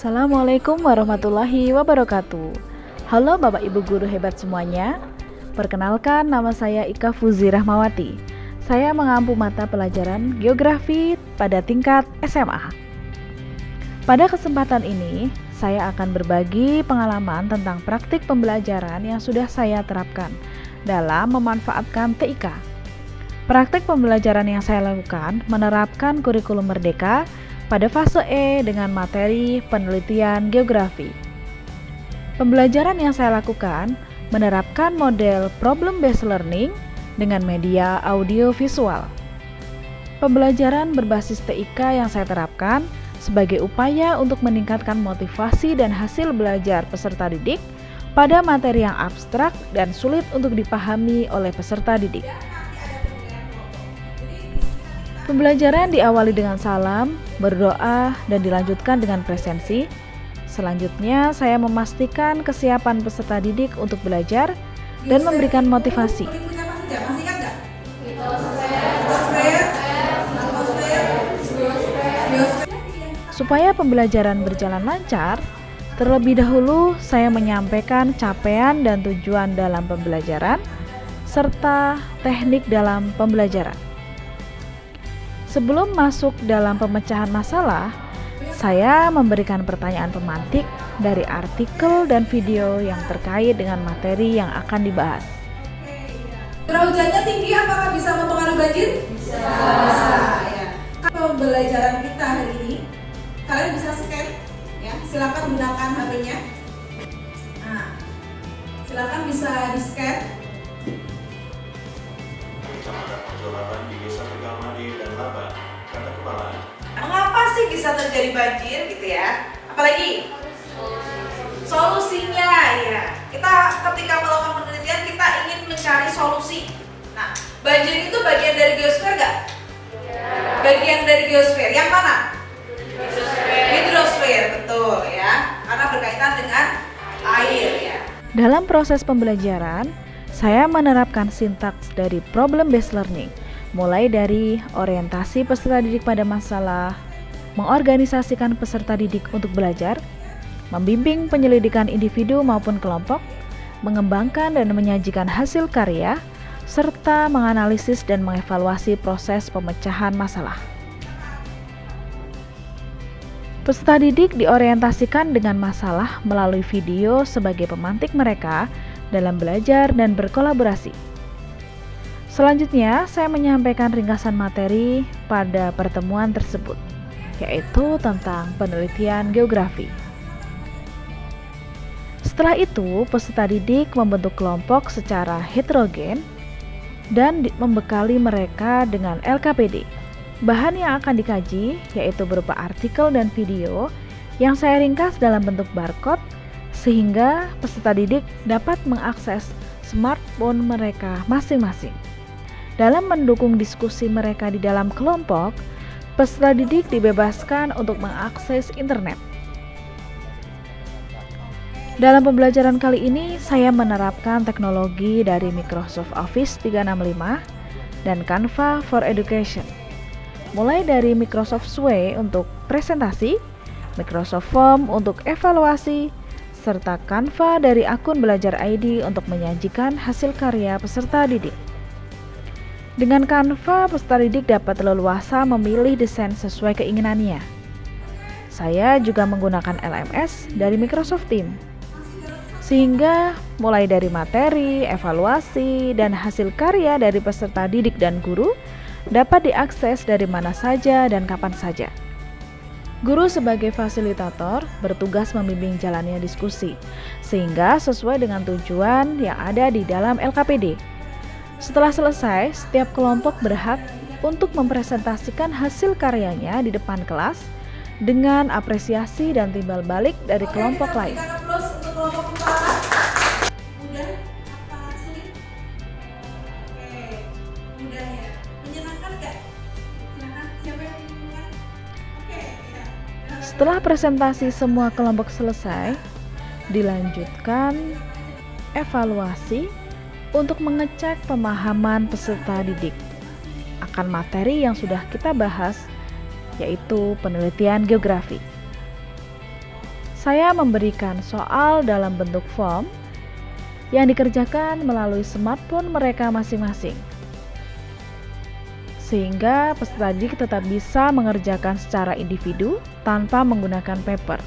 Assalamualaikum warahmatullahi wabarakatuh. Halo Bapak Ibu guru hebat semuanya. Perkenalkan, nama saya Ika Fuzi Rahmawati. Saya mengampu mata pelajaran geografi pada tingkat SMA. Pada kesempatan ini, saya akan berbagi pengalaman tentang praktik pembelajaran yang sudah saya terapkan dalam memanfaatkan TIK. Praktik pembelajaran yang saya lakukan menerapkan kurikulum merdeka pada fase E dengan materi penelitian geografi. Pembelajaran yang saya lakukan menerapkan model problem-based learning dengan media audio visual. Pembelajaran berbasis TIK yang saya terapkan sebagai upaya untuk meningkatkan motivasi dan hasil belajar peserta didik pada materi yang abstrak dan sulit untuk dipahami oleh peserta didik. Pembelajaran diawali dengan salam, berdoa, dan dilanjutkan dengan presensi. Selanjutnya, saya memastikan kesiapan peserta didik untuk belajar dan memberikan motivasi. Supaya pembelajaran berjalan lancar, terlebih dahulu saya menyampaikan capaian dan tujuan dalam pembelajaran, serta teknik dalam pembelajaran. Sebelum masuk dalam pemecahan masalah, saya memberikan pertanyaan pemantik dari artikel dan video yang terkait dengan materi yang akan dibahas. Curah hujannya tinggi, apakah bisa mempengaruhi banjir? Bisa. Ya. Pembelajaran kita hari ini, kalian bisa scan, ya. Silakan gunakan HP-nya. Nah, silakan bisa di-scan. Di desa Tegalmadi dan Laban, kata kepala. Mengapa sih bisa terjadi banjir gitu ya? Apalagi solusinya ya. Kita ketika melakukan penelitian kita ingin mencari solusi. Nah, banjir itu bagian dari geosfer nggak? Bagian dari geosfer. Yang mana? Hidrosfer, betul ya. Karena berkaitan dengan air ya. Dalam proses pembelajaran, saya menerapkan sintaks dari problem-based learning, mulai dari orientasi peserta didik pada masalah, mengorganisasikan peserta didik untuk belajar, membimbing penyelidikan individu maupun kelompok, mengembangkan dan menyajikan hasil karya, serta menganalisis dan mengevaluasi proses pemecahan masalah. Peserta didik diorientasikan dengan masalah melalui video sebagai pemantik mereka dalam belajar dan berkolaborasi. Selanjutnya, saya menyampaikan ringkasan materi pada pertemuan tersebut, yaitu tentang penelitian geografi. Setelah itu, peserta didik membentuk kelompok secara heterogen dan membekali mereka dengan LKPD. Bahan yang akan dikaji yaitu berupa artikel dan video yang saya ringkas dalam bentuk barcode sehingga peserta didik dapat mengakses smartphone mereka masing-masing. Dalam mendukung diskusi mereka di dalam kelompok, peserta didik dibebaskan untuk mengakses internet. Dalam pembelajaran kali ini, saya menerapkan teknologi dari Microsoft Office 365 dan Canva for Education. Mulai dari Microsoft Sway untuk presentasi, Microsoft Form untuk evaluasi, serta Canva dari akun Belajar ID untuk menyajikan hasil karya peserta didik. Dengan Canva, peserta didik dapat leluasa memilih desain sesuai keinginannya. Saya juga menggunakan LMS dari Microsoft Teams, sehingga mulai dari materi, evaluasi, dan hasil karya dari peserta didik dan guru dapat diakses dari mana saja dan kapan saja. Guru sebagai fasilitator bertugas membimbing jalannya diskusi, sehingga sesuai dengan tujuan yang ada di dalam LKPD. Setelah selesai, setiap kelompok berhak untuk mempresentasikan hasil karyanya di depan kelas dengan apresiasi dan timbal balik dari kelompok lain. Setelah presentasi semua kelompok selesai, dilanjutkan evaluasi untuk mengecek pemahaman peserta didik akan materi yang sudah kita bahas, yaitu penelitian geografi. saya memberikan soal dalam bentuk form yang dikerjakan melalui smartphone mereka masing-masing, sehingga peserta didik tetap bisa mengerjakan secara individu tanpa menggunakan paper.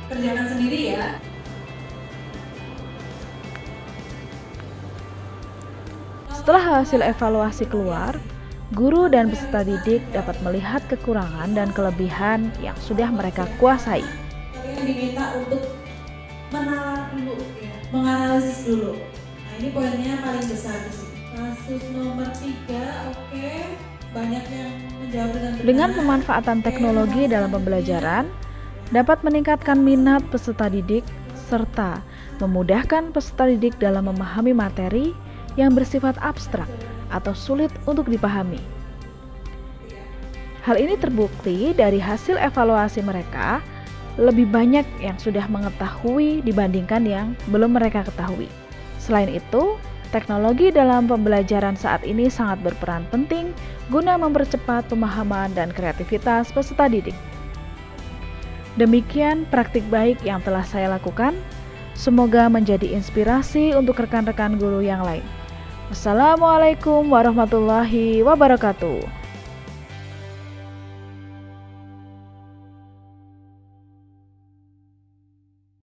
Kerjakan sendiri ya. Setelah hasil evaluasi keluar, guru dan peserta didik dapat melihat kekurangan dan kelebihan yang sudah mereka kuasai. Kalian diminta untuk menalar dulu, ya, menganalisis dulu. Nah, ini poinnya paling besar di sini. Kasus nomor 3, oke. Banyak yang menjawab dengan benar. Dengan pemanfaatan teknologi dalam pembelajaran, dapat meningkatkan minat peserta didik serta memudahkan peserta didik dalam memahami materi yang bersifat abstrak atau sulit untuk dipahami. Hal ini terbukti dari hasil evaluasi mereka, lebih banyak yang sudah mengetahui dibandingkan yang belum mereka ketahui. Selain itu, teknologi dalam pembelajaran saat ini sangat berperan penting guna mempercepat pemahaman dan kreativitas peserta didik. Demikian praktik baik yang telah saya lakukan. Semoga menjadi inspirasi untuk rekan-rekan guru yang lain. Wassalamualaikum warahmatullahi wabarakatuh.